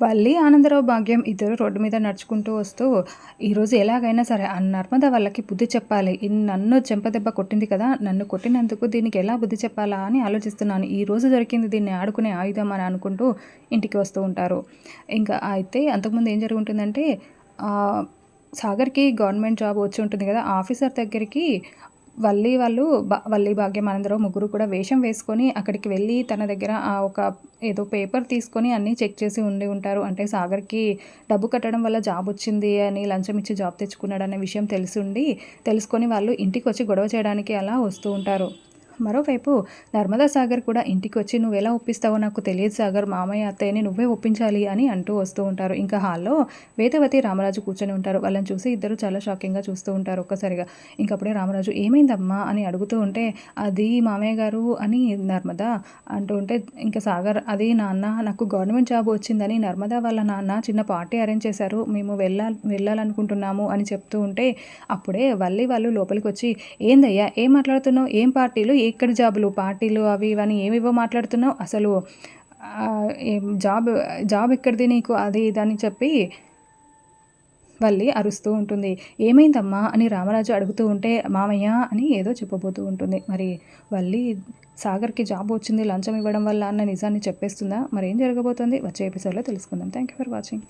వల్లి, ఆనందరావు, భాగ్యం ఇద్దరు రోడ్డు మీద నడుచుకుంటూ వస్తూ, ఈరోజు ఎలాగైనా సరే ఆ నర్మద వాళ్ళకి బుద్ధి చెప్పాలి. నన్ను చెంపదెబ్బ కొట్టింది కదా! నన్ను కొట్టినందుకు దీనికి ఎలా బుద్ధి చెప్పాలా అని ఆలోచిస్తున్నాను. ఈరోజు దొరికింది దీన్ని ఆడుకునే ఆయుధం అని అనుకుంటూ ఇంటికి వస్తూ ఉంటారు. ఇంకా అయితే అంతకుముందు ఏం జరుగుతుందంటే సాగర్‌కి గవర్నమెంట్ జాబ్ వచ్చి ఉంటుంది కదా! ఆఫీసర్ దగ్గరికి వల్లి, భాగ్యం, ఆనందరావు ముగ్గురు కూడా వేషం వేసుకొని అక్కడికి వెళ్ళి తన దగ్గర ఒక ఏదో పేపర్ తీసుకొని అన్నీ చెక్ చేసి ఉండి ఉంటారు. అంటే సాగర్‌కి డబ్బు కట్టడం వల్ల జాబ్ వచ్చింది అని లంచం ఇచ్చి జాబ్ తెచ్చుకున్నాడనే విషయం తెలుసుకొని వాళ్ళు ఇంటికొచ్చి గొడవ చేయడానికి అలా వస్తూ ఉంటారు. మరోవైపు నర్మదా సాగర్ కూడా ఇంటికొచ్చి "నువ్వెలా ఒప్పిస్తావో నాకు తెలియదు సాగర్. మామయ్య, అత్తయ్యని నువ్వే ఒప్పించాలి" అని అంటూ వస్తూ ఉంటారు. ఇంకా హాల్‌లో వేదవతి, రామరాజు కూర్చొని ఉంటారు. వాళ్ళని చూసి ఇద్దరు చాలా షాకింగ్‌గా చూస్తూ ఉంటారు ఒక్కసారిగా. ఇంకప్పుడే రామరాజు "ఏమైందమ్మా?" అని అడుగుతూ ఉంటే, "అది మామయ్య గారు" అని నర్మద అంటూ ఉంటే, ఇంకా సాగర్ "అది నాన్న, నాకు గవర్నమెంట్ జాబ్ వచ్చిందని నర్మద వాళ్ళ నాన్న చిన్న పార్టీ అరేంజ్ చేశారు. మేము వెళ్ళాలనుకుంటున్నాము" అని చెప్తూ ఉంటే, అప్పుడే వల్లి వాళ్ళు లోపలికొచ్చి "ఏందయ్యా ఏం మాట్లాడుతున్నావు? ఏం పార్టీలు? ఎక్కడి జాబులు? పార్టీలు అవి ఇవని ఏవేవో మాట్లాడుతున్నావు. అసలు ఏం జాబ్ ఎక్కడిది నీకు?" అది ఇది అని చెప్పి వల్లి అరుస్తూ ఉంటుంది. "ఏమైందమ్మా?" అని రామరాజు అడుగుతూ ఉంటే, "మామయ్య" అని ఏదో చెప్పబోతూ ఉంటుంది. మరి వల్లి సాగర్‌కి జాబ్ వచ్చింది లంచం ఇవ్వడం వల్ల అన్న నిజాన్ని చెప్పేస్తుందా? మరేం జరగబోతోంది? వచ్చే ఎపిసోడ్‌లో తెలుసుకుందాం. Thank you for watching.